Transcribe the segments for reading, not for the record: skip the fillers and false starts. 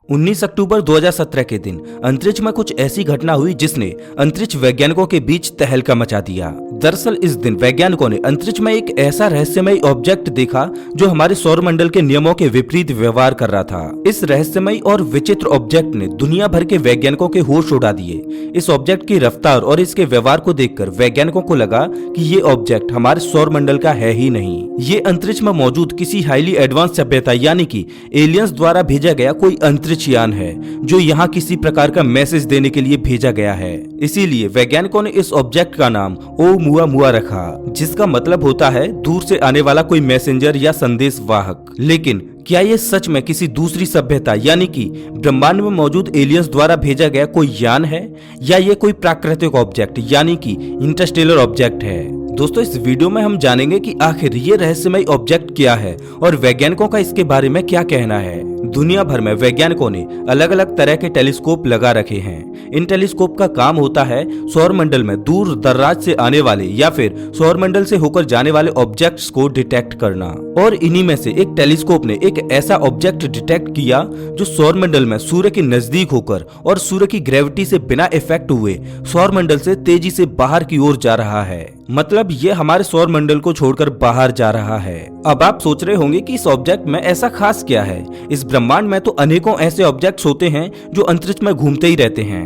19 अक्टूबर 2017 के दिन अंतरिक्ष में कुछ ऐसी घटना हुई जिसने अंतरिक्ष वैज्ञानिकों के बीच तहलका मचा दिया। दरअसल इस दिन वैज्ञानिकों ने अंतरिक्ष में एक ऐसा रहस्यमयी ऑब्जेक्ट देखा जो हमारे सौरमंडल के नियमों के विपरीत व्यवहार कर रहा था। इस रहस्यमयी और विचित्र ऑब्जेक्ट ने दुनिया भर के वैज्ञानिकों के होश उड़ा दिए। इस ऑब्जेक्ट की रफ्तार और इसके व्यवहार को देखकर वैज्ञानिकों को लगा कि ये ऑब्जेक्ट हमारे सौरमंडल का है ही नहीं। ये अंतरिक्ष में मौजूद किसी हाईली एडवांस सभ्यता यानी कि एलियंस द्वारा भेजा गया कोई अंतरिक्ष यान है जो यहाँ किसी प्रकार का मैसेज देने के लिए भेजा गया है। इसीलिए वैज्ञानिकों ने इस ऑब्जेक्ट का नाम ओमुआमुआ रखा, जिसका मतलब होता है दूर से आने वाला कोई मैसेंजर या संदेश वाहक। लेकिन क्या ये सच में किसी दूसरी सभ्यता यानी कि ब्रह्मांड में मौजूद एलियंस द्वारा भेजा गया कोई यान है या ये कोई प्राकृतिक ऑब्जेक्ट यानी कि इंटरस्टेलर ऑब्जेक्ट है? दोस्तों, इस वीडियो में हम जानेंगे कि आखिर ये रहस्यमय ऑब्जेक्ट क्या है और वैज्ञानिकों का इसके बारे में क्या कहना है। दुनिया भर में वैज्ञानिकों ने अलग अलग तरह के टेलीस्कोप लगा रखे हैं। इन टेलीस्कोप का काम होता है सौरमंडल में दूर दराज से आने वाले या फिर सौरमंडल से होकर जाने वाले ऑब्जेक्ट्स को डिटेक्ट करना। और इन्हीं में से एक टेलीस्कोप ने एक ऐसा ऑब्जेक्ट डिटेक्ट किया जो सौरमंडल में सूर्य के नजदीक होकर और सूर्य की ग्रेविटी से बिना इफेक्ट हुए सौरमंडल से तेजी से बाहर की ओर जा रहा है। मतलब ये हमारे सौरमंडल को छोड़कर बाहर जा रहा है। अब आप सोच रहे होंगे कि इस ऑब्जेक्ट में ऐसा खास क्या है। इस ब्रह्मांड में तो अनेकों ऐसे ऑब्जेक्ट्स होते हैं जो अंतरिक्ष में घूमते ही रहते हैं।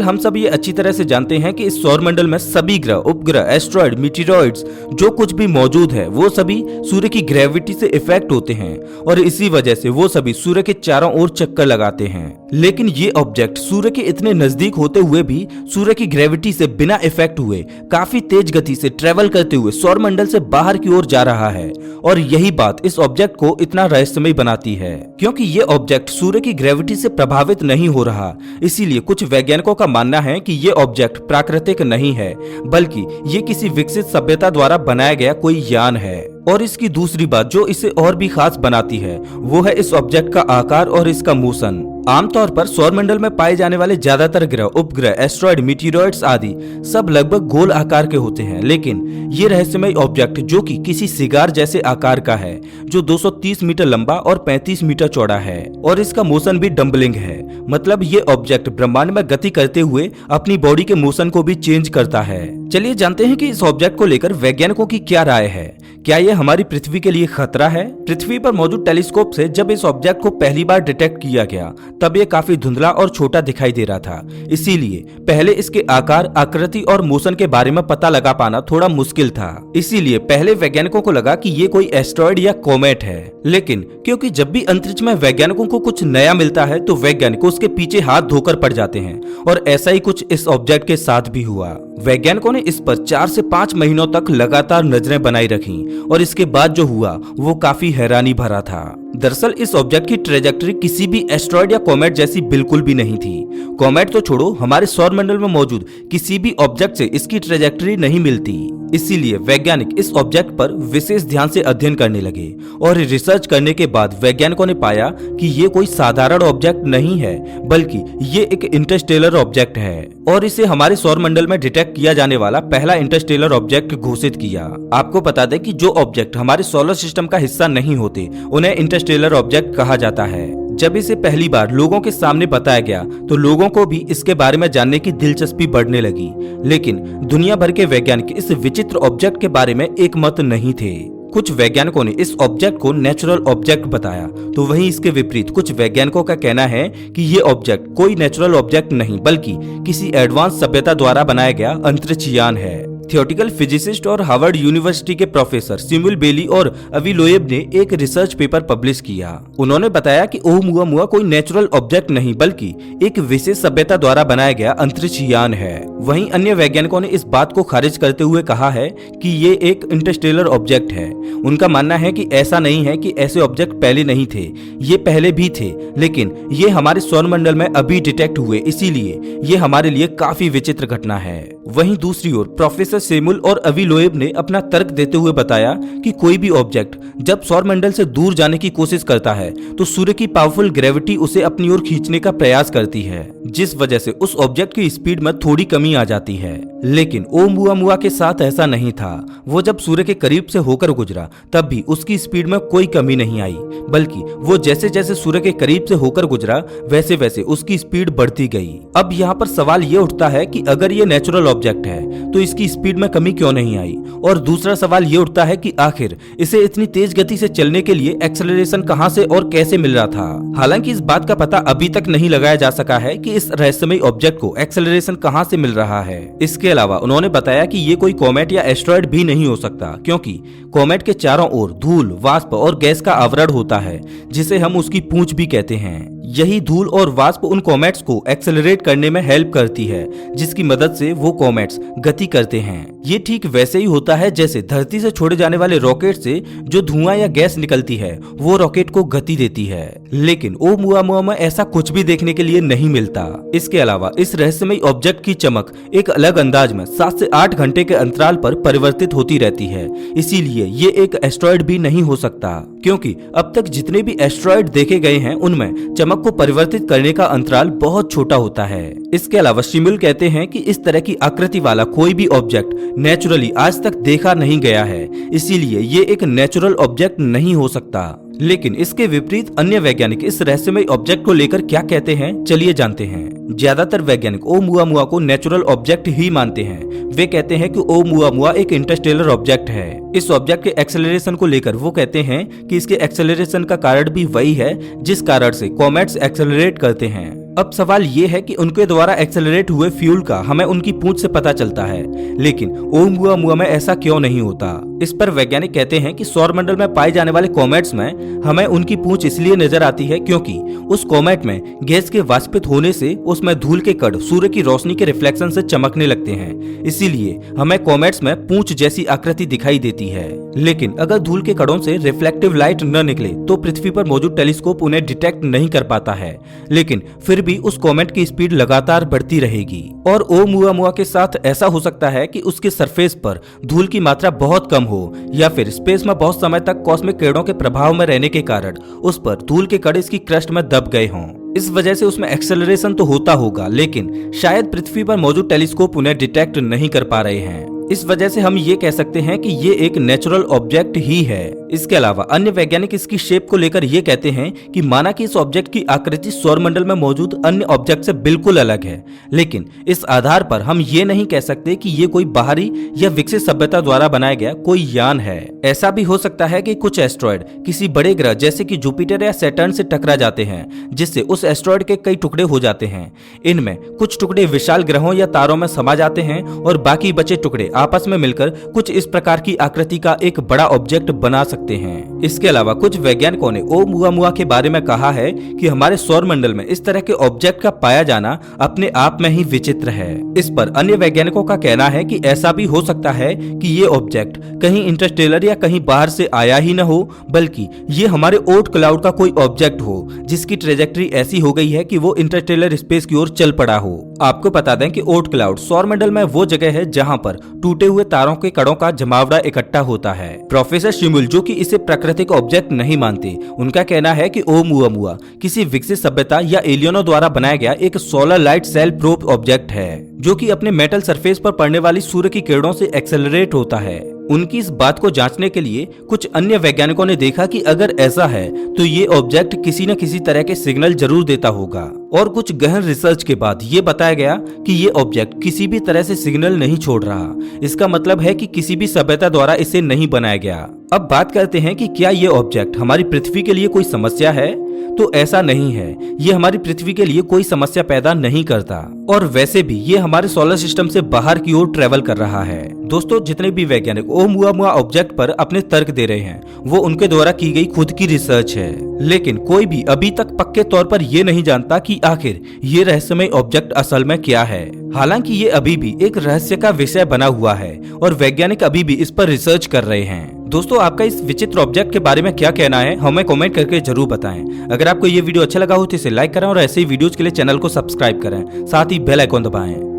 हम सब ये अच्छी तरह से जानते हैं कि इस सौरमंडल में सभी ग्रह, उपग्रह, एस्ट्रॉइड, मीटेरॉइड्स जो कुछ भी मौजूद है वो सभी सूर्य की ग्रेविटी से इफेक्ट होते हैं और इसी वजह से वो सभी सूर्य के चारों ओर चक्कर लगाते हैं। लेकिन ये ऑब्जेक्ट सूर्य के इतने नजदीक होते हुए भी सूर्य की ग्रेविटी से बिना इफेक्ट हुए काफी तेज गति से ट्रेवल करते हुए सौरमंडल से बाहर की ओर जा रहा है। और यही बात इस ऑब्जेक्ट को इतना रहस्यमय बनाती है क्योंकि ये ऑब्जेक्ट सूर्य की ग्रेविटी से प्रभावित नहीं हो रहा। इसीलिए कुछ वैज्ञानिकों का मानना है कि ये ऑब्जेक्ट प्राकृतिक नहीं है बल्कि ये किसी विकसित सभ्यता द्वारा बनाया गया कोई यान है। और इसकी दूसरी बात जो इसे और भी खास बनाती है वो है इस ऑब्जेक्ट का आकार और इसका मोशन। आमतौर पर सौरमंडल में पाए जाने वाले ज्यादातर ग्रह, उपग्रह, एस्ट्रॉइड, मीटेरॉइड्स आदि सब लगभग गोल आकार के होते हैं। लेकिन ये रहस्यमय ऑब्जेक्ट जो कि किसी सिगार जैसे आकार का है जो 230 मीटर लंबा और 35 मीटर चौड़ा है और इसका मोशन भी डम्बलिंग है। मतलब ये ऑब्जेक्ट ब्रह्मांड में गति करते हुए अपनी बॉडी के मोशन को भी चेंज करता है। चलिए जानते हैं कि इस ऑब्जेक्ट को लेकर वैज्ञानिकों की क्या राय है। क्या ये हमारी पृथ्वी के लिए खतरा है? पृथ्वी पर मौजूद टेलीस्कोप से जब इस ऑब्जेक्ट को पहली बार डिटेक्ट किया गया तब ये काफी धुंधला और छोटा दिखाई दे रहा था। इसीलिए पहले इसके आकार, आकृति और मोशन के बारे में पता लगा पाना थोड़ा मुश्किल था। इसीलिए पहले वैज्ञानिकों को लगा कि ये कोई एस्ट्रॉइड या कॉमेट है। लेकिन क्योंकि जब भी अंतरिक्ष में वैज्ञानिकों को कुछ नया मिलता है तो वैज्ञानिक उसके पीछे हाथ धोकर पड़ जाते हैं और ऐसा ही कुछ इस ऑब्जेक्ट के साथ भी हुआ। वैज्ञानिकों ने इस पर 4 से 5 महीनों तक लगातार नजरें बनाई रखी और इसके बाद जो हुआ वो काफी हैरानी भरा था। दरअसल इस ऑब्जेक्ट की ट्रेजेक्टरी किसी भी एस्ट्रॉइड या कॉमेट जैसी बिल्कुल भी नहीं थी। कॉमेट तो छोड़ो, हमारे सौरमंडल में मौजूद किसी भी ऑब्जेक्ट से इसकी ट्रेजेक्टरी नहीं मिलती। इसीलिए वैज्ञानिक इस ऑब्जेक्ट पर विशेष ध्यान से अध्ययन करने लगे और रिसर्च करने के बाद वैज्ञानिकों ने पाया कि ये कोई साधारण ऑब्जेक्ट नहीं है बल्कि ये एक इंटरस्टेलर ऑब्जेक्ट है और इसे हमारे सौरमंडल में डिटेक्ट किया जाने वाला पहला इंटरस्टेलर ऑब्जेक्ट घोषित किया। आपको बता दें कि जो ऑब्जेक्ट हमारे सोलर सिस्टम का हिस्सा नहीं होते उन्हें इंटरस्टेलर ऑब्जेक्ट कहा जाता है। जब इसे पहली बार लोगों के सामने बताया गया तो लोगों को भी इसके बारे में जानने की दिलचस्पी बढ़ने लगी। लेकिन दुनिया भर के वैज्ञानिक इस विचित्र ऑब्जेक्ट के बारे में एक मत नहीं थे। कुछ वैज्ञानिकों ने इस ऑब्जेक्ट को नेचुरल ऑब्जेक्ट बताया तो वहीं इसके विपरीत कुछ वैज्ञानिकों का कहना है कि ये ऑब्जेक्ट कोई नेचुरल ऑब्जेक्ट नहीं बल्कि किसी एडवांस सभ्यता द्वारा बनाया गया अंतरिक्ष यान है। थियोटिकल फिजिसिस्ट और हार्वर्ड यूनिवर्सिटी के प्रोफेसर सैमुअल बेली और अवी लोएब ने एक रिसर्च पेपर पब्लिश किया। उन्होंने बताया कि ओमुआमुआ कोई नेचुरल ऑब्जेक्ट नहीं बल्कि एक विशेष सभ्यता द्वारा बनाया गया अंतरिक्ष यान है। वहीं अन्य वैज्ञानिकों ने इस बात को खारिज करते हुए कहा है कि ये एक इंटरस्टेलर ऑब्जेक्ट है। उनका मानना है कि ऐसा नहीं है कि ऐसे ऑब्जेक्ट पहले नहीं थे, ये पहले भी थे लेकिन ये हमारे सौरमंडल में अभी डिटेक्ट हुए, इसीलिए ये हमारे लिए काफी विचित्र घटना है। वहीं दूसरी ओर प्रोफेसर सेमुल और अवी लोएब ने अपना तर्क देते हुए बताया कि कोई भी ऑब्जेक्ट जब सौरमंडल से दूर जाने की कोशिश करता है तो सूर्य की पावरफुल ग्रेविटी उसे अपनी ओर खींचने का प्रयास करती है, जिस वजह से उस ऑब्जेक्ट की स्पीड में थोड़ी कमी आ जाती है। लेकिन ओमुआमुआ के साथ ऐसा नहीं था। वो जब सूर्य के करीब से होकर गुजरा तब भी उसकी स्पीड में कोई कमी नहीं आई, बल्कि वो जैसे जैसे सूर्य के करीब से होकर गुजरा वैसे वैसे उसकी स्पीड बढ़ती गई। अब यहाँ पर सवाल ये उठता है कि अगर ये नेचुरल ऑब्जेक्ट है तो इसकी स्पीड में कमी क्यों नहीं आई, और दूसरा सवाल ये उठता है कि आखिर इसे इतनी तेज गति से चलने के लिए एक्सेलरेशन कहां से और कैसे मिल रहा था। हालांकि इस बात का पता अभी तक नहीं लगाया जा सका है कि इस रहस्यमयी ऑब्जेक्ट को एक्सेलरेशन कहां से मिल रहा है। इसके अलावा उन्होंने बताया कि ये कोई कॉमेट या एस्ट्रॉयड भी नहीं हो सकता, क्योंकि कॉमेट के चारों ओर धूल, वाष्प और गैस का आवरण होता है, जिसे हम उसकी पूंछ भी कहते हैं। यही धूल और वाष्प उन कॉमेट्स को एक्सेलरेट करने में हेल्प करती है, जिसकी मदद से वो कॉमेट्स गति करते हैं। ये ठीक वैसे ही होता है जैसे धरती से छोड़े जाने वाले रॉकेट से जो धुआं या गैस निकलती है वो रॉकेट को गति देती है। लेकिन ओमुआमुआ में ऐसा कुछ भी देखने के लिए नहीं मिलता। इसके अलावा इस रहस्यमयी ऑब्जेक्ट की चमक एक अलग अंदाज में 7 से 8 घंटे के अंतराल पर परिवर्तित होती रहती है। इसीलिए ये एक एस्ट्रॉयड भी नहीं हो सकता, क्योंकि अब तक जितने भी एस्ट्रॉयड देखे गए हैं उनमें चमक को परिवर्तित करने का अंतराल बहुत छोटा होता है। इसके अलावा शिमुल कहते हैं कि इस तरह की आकृति वाला कोई भी ऑब्जेक्ट नेचुरली आज तक देखा नहीं गया है, इसीलिए ये एक नेचुरल ऑब्जेक्ट नहीं हो सकता। लेकिन इसके विपरीत अन्य वैज्ञानिक इस रहस्यमयी ऑब्जेक्ट को लेकर क्या कहते हैं, चलिए जानते हैं। ज्यादातर वैज्ञानिक ओमुआमुआ को नेचुरल ऑब्जेक्ट ही मानते हैं। वे कहते हैं कि ओमुआमुआ एक इंटरस्टेलर ऑब्जेक्ट है। इस ऑब्जेक्ट के एक्सेलरेशन को लेकर वो कहते हैं कि इसके एक्सेलरेशन का कारण भी वही है जिस कारण से कॉमेट्स एक्सेलरेट करते हैं। अब सवाल ये है कि उनके द्वारा एक्सेलरेट हुए फ्यूल का हमें उनकी पूंछ से पता चलता है, लेकिन ओमुआमुआ में ऐसा क्यों नहीं होता। इस पर वैज्ञानिक कहते हैं कि सौरमंडल में पाए जाने वाले कॉमेट्स में हमें उनकी पूंछ इसलिए नजर आती है क्योंकि उस कॉमेट में गैस के वाष्पित होने से उसमें धूल के कण सूर्य की रोशनी के रिफ्लेक्शन से चमकने लगते हैं, इसीलिए हमें कॉमेट्स में पूंछ जैसी आकृति दिखाई देती है। लेकिन अगर धूल के कणों से रिफ्लेक्टिव लाइट न निकले तो पृथ्वी पर मौजूद टेलीस्कोप उन्हें डिटेक्ट नहीं कर पाता है, लेकिन फिर भी उस कॉमेट की स्पीड लगातार बढ़ती रहेगी। और ओमुआमुआ के साथ ऐसा हो सकता है कि उसके सरफेस पर धूल की मात्रा बहुत कम हो, या फिर स्पेस में बहुत समय तक कॉस्मिक किरणों के प्रभाव में रहने के कारण उस पर धूल के कण इसकी क्रस्ट में दब गए हों। इस वजह से उसमें एक्सेलरेशन तो होता होगा, लेकिन शायद पृथ्वी पर मौजूद टेलीस्कोप उन्हें डिटेक्ट नहीं कर पा रहे हैं। इस वजह से हम ये कह सकते हैं कि ये एक नेचुरल ऑब्जेक्ट ही है। इसके अलावा अन्य वैज्ञानिक इसकी शेप को लेकर ये कहते हैं कि माना कि इस ऑब्जेक्ट की आकृति सौरमंडल में मौजूद अन्य ऑब्जेक्ट से बिल्कुल अलग है, लेकिन इस आधार पर हम ये नहीं कह सकते कि ये कोई बाहरी या विकसित सभ्यता द्वारा बनाया गया कोई यान है। ऐसा भी हो सकता है कि कुछ एस्ट्रॉयड किसी बड़े ग्रह जैसे कि जुपिटर या सैटर्न से टकरा जाते हैं, जिससे उस एस्ट्रॉयड के कई टुकड़े हो जाते हैं। इनमें कुछ टुकड़े विशाल ग्रहों या तारों में समा जाते हैं और बाकी बचे टुकड़े आपस में मिलकर कुछ इस प्रकार की आकृति का एक बड़ा ऑब्जेक्ट बना सकते हैं। इसके अलावा कुछ वैज्ञानिकों ने ओमुआमुआ के बारे में कहा है कि हमारे सौरमंडल में इस तरह के ऑब्जेक्ट का पाया जाना अपने आप में ही विचित्र है। इस पर अन्य वैज्ञानिकों का कहना है कि ऐसा भी हो सकता है कि ये ऑब्जेक्ट कहीं इंटरस्टेलर या कहीं बाहर से आया ही न हो, बल्कि ये हमारे ओर्ट क्लाउड का कोई ऑब्जेक्ट हो जिसकी ट्रेजेक्टरी ऐसी हो गई है कि वो इंटरस्टेलर स्पेस की ओर चल पड़ा हो। आपको बता दें कि ओर्ट क्लाउड सौरमंडल में वो जगह है जहां पर टूटे हुए तारों के कणों का जमावड़ा इकट्ठा होता है। प्रोफेसर शिमुल, जो कि इसे प्राकृतिक ऑब्जेक्ट नहीं मानते, उनका कहना है कि ओमुआमुआ किसी विकसित सभ्यता या एलियनों द्वारा बनाया गया एक solar light sail probe object है, जो कि अपने मेटल सरफेस पर पड़ने वाली सूर्य की किरणों से एक्सेलरेट होता है। उनकी इस बात को जांचने के लिए कुछ अन्य वैज्ञानिकों ने देखा कि अगर ऐसा है तो ये ऑब्जेक्ट किसी न किसी तरह के सिग्नल जरूर देता होगा, और कुछ गहन रिसर्च के बाद ये बताया गया कि ये ऑब्जेक्ट किसी भी तरह से सिग्नल नहीं छोड़ रहा। इसका मतलब है कि किसी भी सभ्यता द्वारा इसे नहीं बनाया गया। अब बात करते हैं कि क्या ये ऑब्जेक्ट हमारी पृथ्वी के लिए कोई समस्या है, तो ऐसा नहीं है। ये हमारी पृथ्वी के लिए कोई समस्या पैदा नहीं करता, और वैसे भी ये हमारे सोलर सिस्टम से बाहर की ओर ट्रेवल कर रहा है। दोस्तों, जितने भी वैज्ञानिक ओमुआमुआ ऑब्जेक्ट पर अपने तर्क दे रहे हैं वो उनके द्वारा की गई खुद की रिसर्च है, लेकिन कोई भी अभी तक पक्के तौर पर ये नहीं जानता कि आखिर ये रहस्यमय ऑब्जेक्ट असल में क्या है। हालांकि ये अभी भी एक रहस्य का विषय बना हुआ है और वैज्ञानिक अभी भी इस पर रिसर्च कर रहे हैं। दोस्तों, आपका इस विचित्र ऑब्जेक्ट के बारे में क्या कहना है, हमें कमेंट करके जरूर बताएं। अगर आपको ये वीडियो अच्छा लगा हो तो इसे लाइक करें और ऐसे ही वीडियोज के लिए चैनल को सब्सक्राइब करें, साथ ही बेल आइकॉन दबाएं।